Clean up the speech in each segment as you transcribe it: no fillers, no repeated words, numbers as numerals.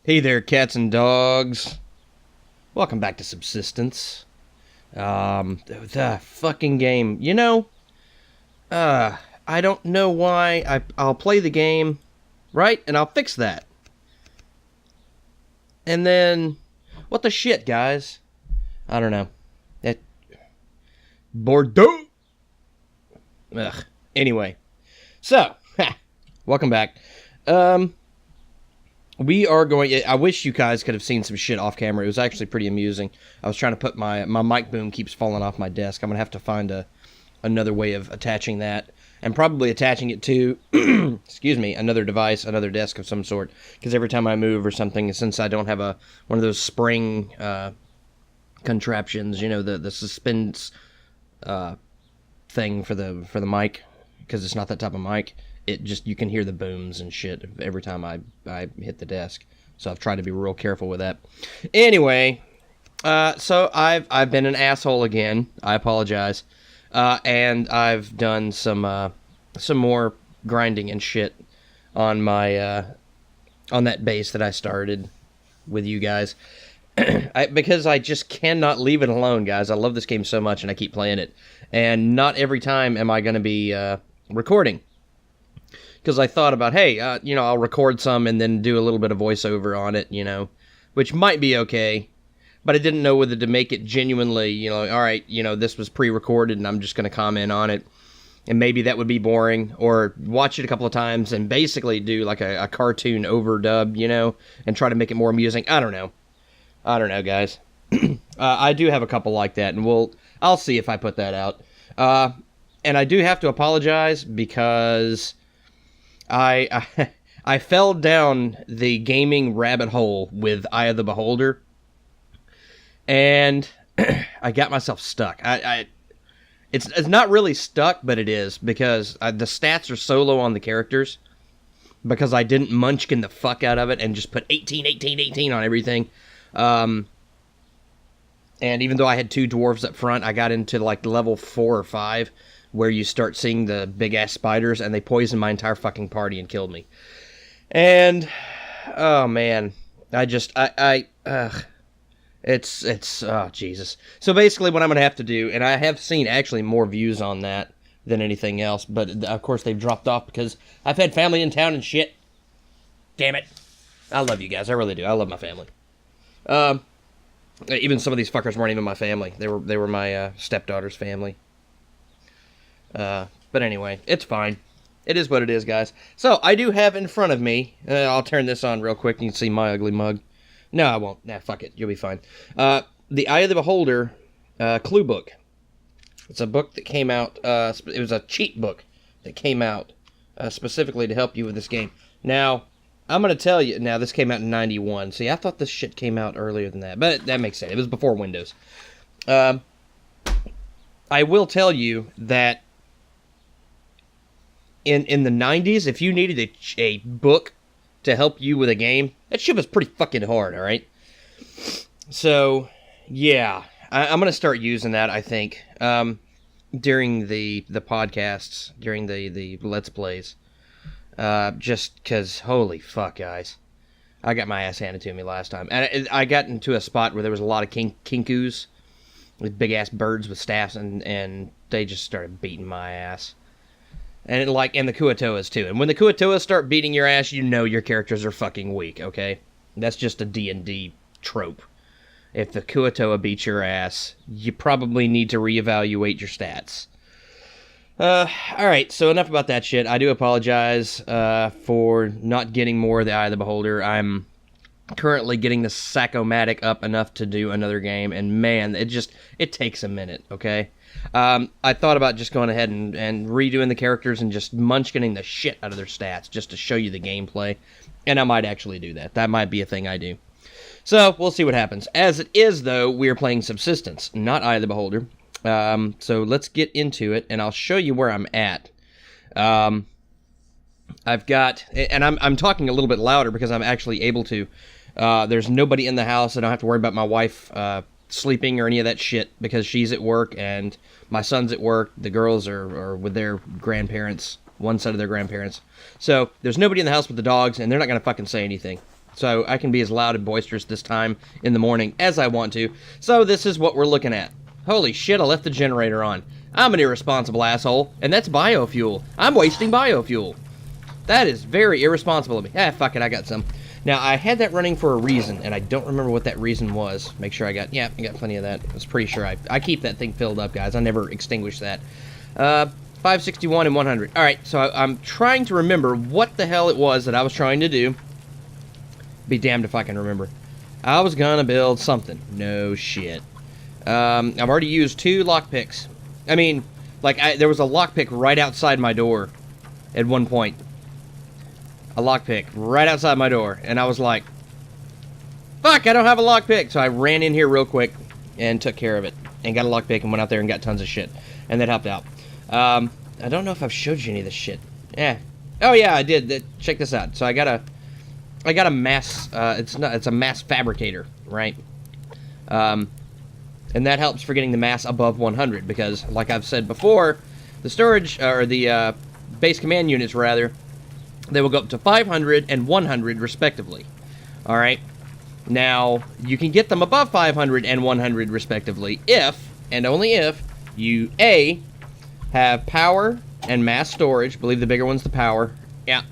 Hey there, cats and dogs. Welcome back to Subsistence. The fucking game. I don't know why. I'll play the game, right? And I'll fix that. And then, what the shit, guys? I don't know. Bordeaux! Ugh. Anyway. So, welcome back. We are going... I wish you guys could have seen some shit off camera. It was actually pretty amusing. I was trying to put my mic boom keeps falling off my desk. I'm going to have to find another way of attaching that. And probably attaching it to, excuse me, another device, another desk of some sort. Because every time I move or something, since I don't have one of those spring contraptions, the suspense thing for the mic, because it's not that type of mic. It just, you can hear the booms and shit every time I hit the desk. So I've tried to be real careful with that. Anyway, so I've been an asshole again. I apologize. And I've done some more grinding and shit on my on that base that I started with you guys. Because I just cannot leave it alone, guys. I love this game so much and I keep playing it. And not every time am I going to be recording. Because I thought about, hey, I'll record some and then do a little bit of voiceover on it, which might be okay. But I didn't know whether to make it genuinely, all right, this was pre-recorded and I'm just going to comment on it. And maybe that would be boring. Or watch it a couple of times and basically do like a cartoon overdub, and try to make it more amusing. I don't know, guys. I do have a couple like that, and I'll see if I put that out. And I do have to apologize because I fell down the gaming rabbit hole with Eye of the Beholder, and I got myself stuck. It's not really stuck, but it is, because the stats are so low on the characters, because I didn't munchkin the fuck out of it and just put 18, 18, 18 on everything. And even though I had 2 dwarves up front, I got into like level 4 or 5, where you start seeing the big-ass spiders, and they poisoned my entire fucking party and killed me. And, oh, man. It's, oh, Jesus. So basically what I'm going to have to do, and I have seen actually more views on that than anything else, but of course they've dropped off because I've had family in town and shit. Damn it. I love you guys. I really do. I love my family. Even some of these fuckers weren't even my family. They were my stepdaughter's family. But anyway, it's fine. It is what it is, guys. So, I do have in front of me, I'll turn this on real quick and you can see my ugly mug. No, I won't. Nah, fuck it. You'll be fine. The Eye of the Beholder clue book. It's a book that came out, it was a cheat book that came out specifically to help you with this game. Now, I'm going to tell you, now this came out in 91. See, I thought this shit came out earlier than that, but that makes sense. It was before Windows. I will tell you that in the 90s, if you needed a book to help you with a game, that shit was pretty fucking hard, alright? So, yeah, I'm going to start using that, I think, during the podcasts, during the Let's Plays. Just because, holy fuck, guys. I got my ass handed to me last time. And I got into a spot where there was a lot of kinkus with big-ass birds with staffs, and they just started beating my ass. And the Kuatoas, too. And when the Kuatoas start beating your ass, you know your characters are fucking weak, okay? That's just a D&D trope. If the Kuatoa beats your ass, you probably need to reevaluate your stats. Alright, so enough about that shit. I do apologize for not getting more of the Eye of the Beholder. I'm currently getting the Sack-O-Matic up enough to do another game, and man, it takes a minute, okay? I thought about just going ahead and redoing the characters and just munchkining the shit out of their stats just to show you the gameplay, and I might actually do that. That might be a thing I do. So, we'll see what happens. As it is, though, we are playing Subsistence, not Eye of the Beholder. So let's get into it, and I'll show you where I'm at. I've got, and I'm talking a little bit louder because I'm actually able to. There's nobody in the house. I don't have to worry about my wife sleeping or any of that shit because she's at work and my son's at work. The girls are with their grandparents, one side of their grandparents. So there's nobody in the house with the dogs, and they're not going to fucking say anything. So I can be as loud and boisterous this time in the morning as I want to. So this is what we're looking at. Holy shit, I left the generator on. I'm an irresponsible asshole, and that's biofuel. I'm wasting biofuel. That is very irresponsible of me. Ah, fuck it, I got some. Now, I had that running for a reason, and I don't remember what that reason was. Make sure I got plenty of that. I was pretty sure I keep that thing filled up, guys. I never extinguish that. 561 and 100. Alright, so I'm trying to remember what the hell it was that I was trying to do. Be damned if I can remember. I was gonna build something. No shit. I've already used 2 lockpicks. I mean, like, there was a lockpick right outside my door at one point. A lockpick right outside my door. And I was like, fuck, I don't have a lockpick. So I ran in here real quick and took care of it. And got a lockpick and went out there and got tons of shit. And that helped out. I don't know if I've showed you any of this shit. Yeah. Oh yeah, I did. Check this out. So I got a mass, it's a mass fabricator, right? And that helps for getting the mass above 100 because, like I've said before, the storage, or the base command units, rather, they will go up to 500 and 100, respectively. Alright? Now, you can get them above 500 and 100, respectively, if, and only if, you, A, have power and mass storage. I believe the bigger one's the power. Yeah.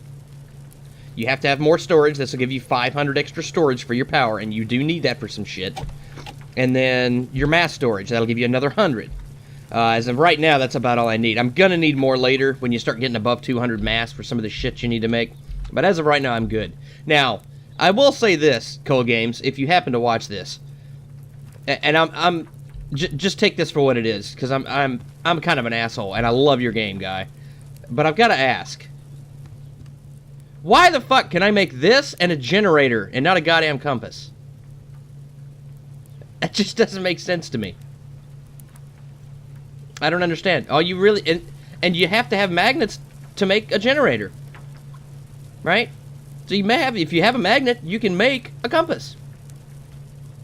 You have to have more storage. This will give you 500 extra storage for your power, and you do need that for some shit. And then your mass storage. That'll give you another 100. As of right now, that's about all I need. I'm gonna need more later when you start getting above 200 mass for some of the shit you need to make. But as of right now, I'm good. Now, I will say this, Coldgames, if you happen to watch this, and just take this for what it is, because I'm kind of an asshole, and I love your game, guy. But I've got to ask, why the fuck can I make this and a generator and not a goddamn compass? That just doesn't make sense to me. I don't understand. Oh, you really... And you have to have magnets to make a generator. Right? So you may have... If you have a magnet, you can make a compass.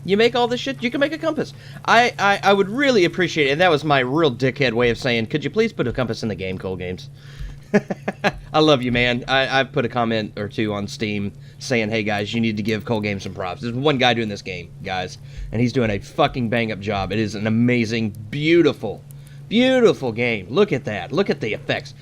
You make all this shit, you can make a compass. I would really appreciate it, and that was my real dickhead way of saying, could you please put a compass in the game, Coldgames? I love you, man. I've put a comment or 2 on Steam saying, hey, guys, you need to give Coldgames some props. There's one guy doing this game, guys, and he's doing a fucking bang-up job. It is an amazing, beautiful, beautiful game. Look at that. Look at the effects.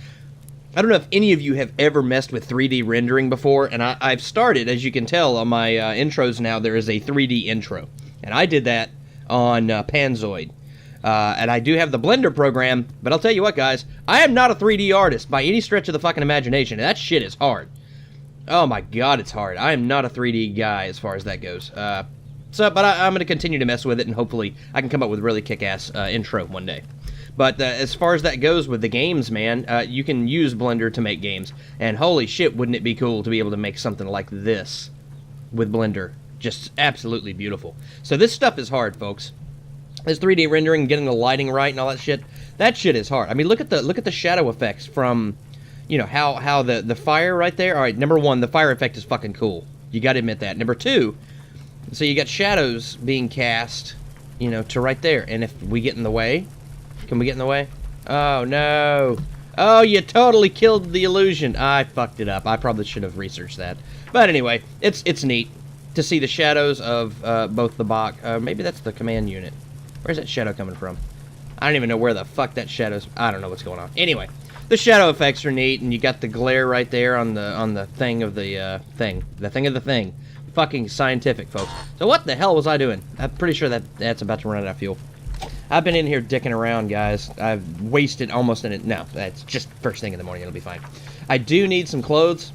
I don't know if any of you have ever messed with 3D rendering before, and I've started, as you can tell on my intros now, there is a 3D intro. And I did that on Panzoid. And I do have the Blender program, but I'll tell you what, guys, I am not a 3D artist by any stretch of the fucking imagination. That shit is hard. Oh my god, it's hard. I am not a 3D guy as far as that goes. But I'm going to continue to mess with it, and hopefully I can come up with a really kick-ass intro one day. But as far as that goes with the games, man, you can use Blender to make games. And holy shit, wouldn't it be cool to be able to make something like this with Blender. Just absolutely beautiful. So this stuff is hard, folks. This 3D rendering, getting the lighting right and all that shit, that shit is hard. I mean, look at the shadow effects from, you know, how the fire right there. All right, number 1, the fire effect is fucking cool. You got to admit that. Number 2, so you got shadows being cast, you know, to right there. And if we get in the way... Can we get in the way? Oh, no. Oh, you totally killed the illusion. I fucked it up. I probably should have researched that. But anyway, it's neat to see the shadows of both the box. Maybe that's the command unit. Where's that shadow coming from? I don't even know where the fuck that shadow's... I don't know what's going on. Anyway, the shadow effects are neat, and you got the glare right there on the thing of the thing. The thing of the thing. Fucking scientific, folks. So what the hell was I doing? I'm pretty sure that's about to run out of fuel. I've been in here dicking around, guys. I've wasted almost an... No, that's just first thing in the morning. It'll be fine. I do need some clothes,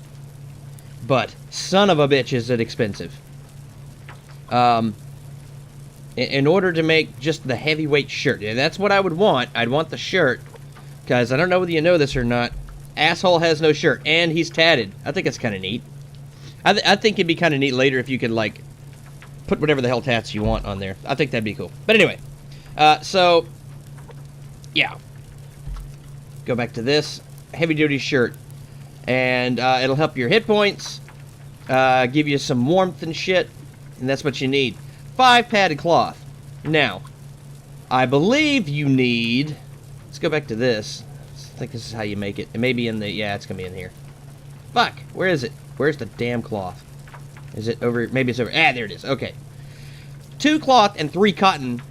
but son of a bitch is it expensive. In order to make just the heavyweight shirt. Yeah, that's what I would want. I'd want the shirt, because I don't know whether you know this or not. Asshole has no shirt, and he's tatted. I think it's kind of neat. I think it'd be kind of neat later if you could, like, put whatever the hell tats you want on there. I think that'd be cool. But anyway... so, yeah. Go back to this heavy-duty shirt. And it'll help your hit points, give you some warmth and shit, and that's what you need. 5 padded cloth. Now, I believe you need... Let's go back to this. I think this is how you make it. It may be in the... Yeah, it's going to be in here. Fuck, where is it? Where's the damn cloth? Is it over? Maybe it's over. Ah, there it is. Okay. 2 cloth and 3 cotton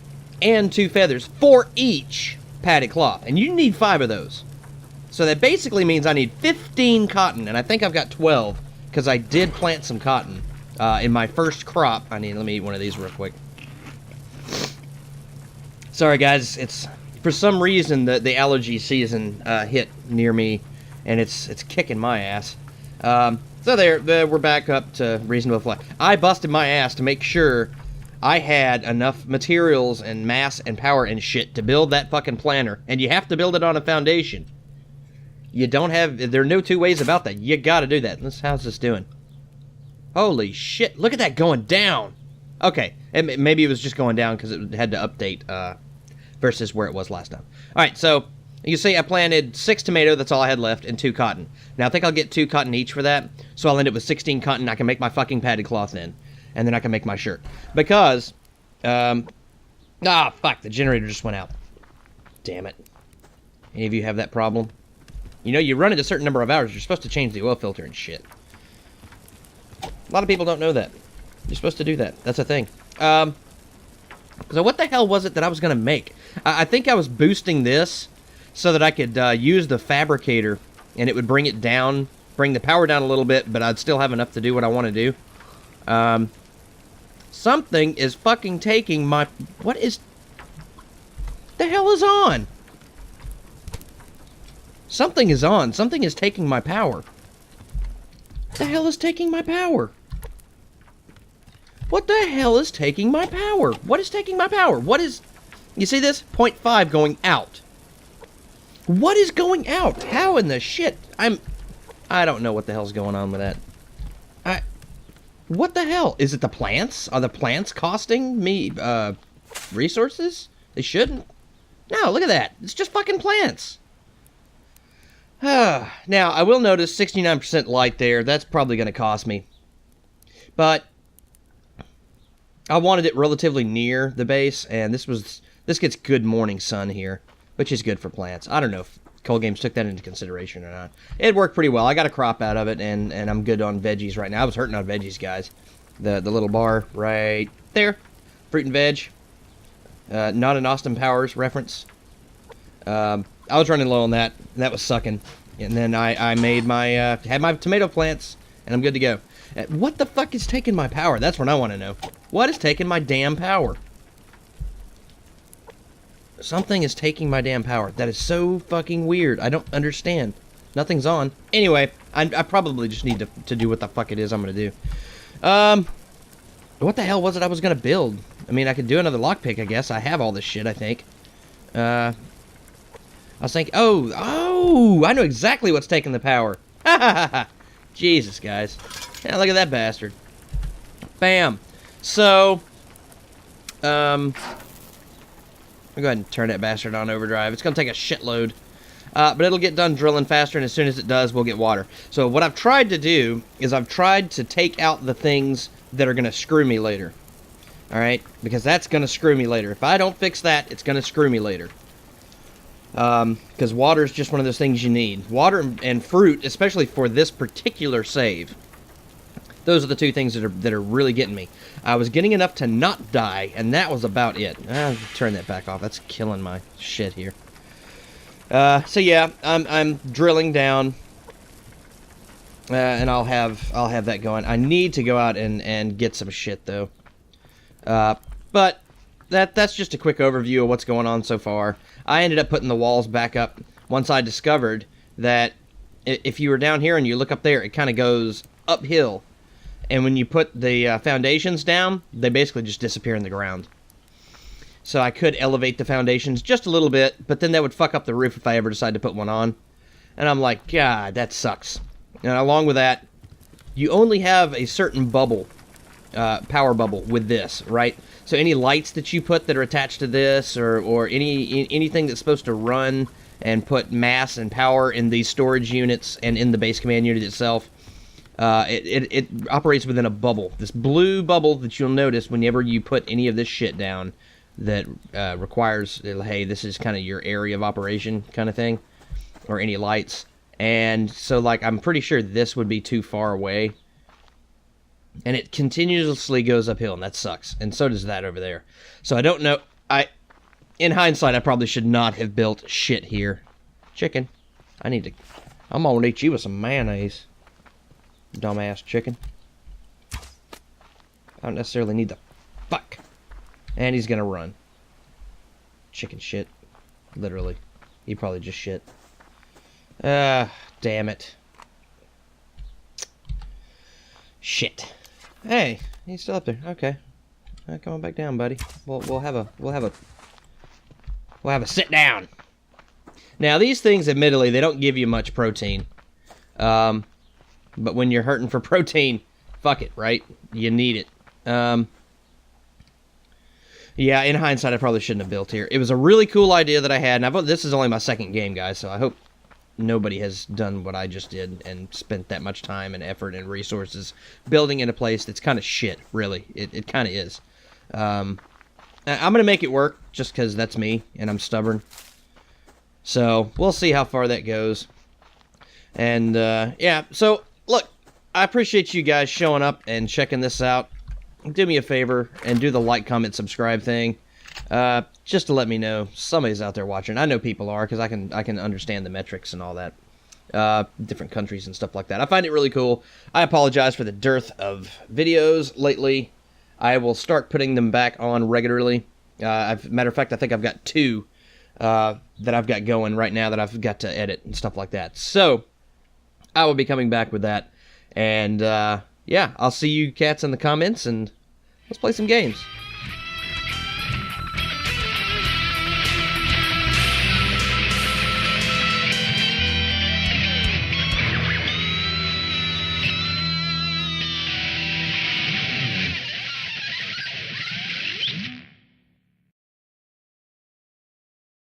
and 2 feathers for each padded cloth. And you need 5 of those. So that basically means I need 15 cotton, and I think I've got 12 because I did plant some cotton in my first crop. Let me eat one of these real quick. Sorry, guys. It's for some reason the allergy season hit near me, and it's kicking my ass. So there, we're back up to reasonable fly. I busted my ass to make sure I had enough materials and mass and power and shit to build that fucking planter, and you have to build it on a foundation. You don't have, there are no two ways about that. You gotta do that. How's this doing? Holy shit, look at that going down. Okay, and maybe it was just going down because it had to update versus where it was last time. Alright, so you see I planted 6 tomato, that's all I had left, and 2 cotton. Now I think I'll get 2 cotton each for that, so I'll end up with 16 cotton. I can make my fucking padded cloth then, and then I can make my shirt. Because, fuck, the generator just went out. Damn it. Any of you have that problem? You know, you run it a certain number of hours, you're supposed to change the oil filter and shit. A lot of people don't know that. You're supposed to do that. That's a thing. So what the hell was it that I was going to make? I think I was boosting this so that I could use the fabricator, and it would bring it down, bring the power down a little bit, but I'd still have enough to do what I want to do. Something is fucking taking my... What is... The hell is on? Something is on. Something is taking my power. The hell is taking my power? What the hell is taking my power? What is taking my power? What is... You see this? 0.5 going out. What is going out? How in the shit? I don't know what the hell's going on with that. What the hell? Is it the plants? Are the plants costing me, resources? They shouldn't. No, look at that. It's just fucking plants. Now, I will notice 69% light there. That's probably going to cost me. But I wanted it relatively near the base, and this gets good morning sun here, which is good for plants. I don't know if Coldgames took that into consideration or not. It worked pretty well. I got a crop out of it, and I'm good on veggies right now. I was hurting on veggies, guys. The little bar right there. Fruit and veg. Not an Austin Powers reference. I was running low on that. And that was sucking. And then I made my, had my tomato plants, and I'm good to go. What the fuck is taking my power? That's what I want to know. What is taking my damn power? Something is taking my damn power. That is so fucking weird. I don't understand. Nothing's on. Anyway, I probably just need to do what the fuck it is I'm going to do. What the hell was it I was going to build? I mean, I could do another lockpick, I guess. I have all this shit, I think. I was thinking, oh, I know exactly what's taking the power. Ha ha ha ha. Jesus, guys. Yeah, look at that bastard. Bam. So, I'll go ahead and turn that bastard on overdrive. It's going to take a shitload. But it'll get done drilling faster, and as soon as it does, we'll get water. So what I've tried to do is I've tried to take out the things that are going to screw me later. Alright? Because that's going to screw me later. If I don't fix that, it's going to screw me later. Because water is just one of those things you need. Water and fruit, especially for this particular save. Those are the two things that are really getting me. I was getting enough to not die, and that was about it. I'll turn that back off. That's killing my shit here. So yeah, I'm drilling down, and I'll have that going. I need to go out and get some shit though. But that's just a quick overview of what's going on so far. I ended up putting the walls back up once I discovered that if you were down here and you look up there, it kind of goes uphill. And when you put the foundations down, they basically just disappear in the ground. So I could elevate the foundations just a little bit, but then that would fuck up the roof if I ever decide to put one on. And I'm like, God, that sucks. And along with that, you only have a certain bubble, power bubble with this, right? So any lights that you put that are attached to this, or anything that's supposed to run and put mass and power in these storage units and in the base command unit itself, it operates within a bubble. This blue bubble that you'll notice whenever you put any of this shit down that requires, hey, this is kind of your area of operation kind of thing, or any lights. And so, like, I'm pretty sure this would be too far away. And it continuously goes uphill, and that sucks. And so does that over there. So I don't know. In hindsight, I probably should not have built shit here. Chicken. I'm gonna eat you with some mayonnaise. Dumbass chicken. I don't necessarily need the fuck. And he's gonna run. Chicken shit. Literally. He probably just shit. Damn it. Shit. Hey, he's still up there. Okay. Come on back down, buddy. We'll have a sit down. Now these things, admittedly, they don't give you much protein. But when you're hurting for protein, fuck it, right? You need it. Yeah, in hindsight, I probably shouldn't have built here. It was a really cool idea that I had, and this is only my second game, guys, so I hope nobody has done what I just did and spent that much time and effort and resources building in a place that's kind of shit, really. It kind of is. I'm going to make it work just because that's me and I'm stubborn. So we'll see how far that goes. And yeah, so look, I appreciate you guys showing up and checking this out. Do me a favor and do the like, comment, subscribe thing. Just to let me know somebody's out there watching. I know people are because I can understand the metrics and all that. Different countries and stuff like that. I find it really cool. I apologize for the dearth of videos lately. I will start putting them back on regularly. Matter of fact, I think I've got 2 that I've got going right now that I've got to edit and stuff like that. So I will be coming back with that. And yeah, I'll see you cats in the comments, and let's play some games.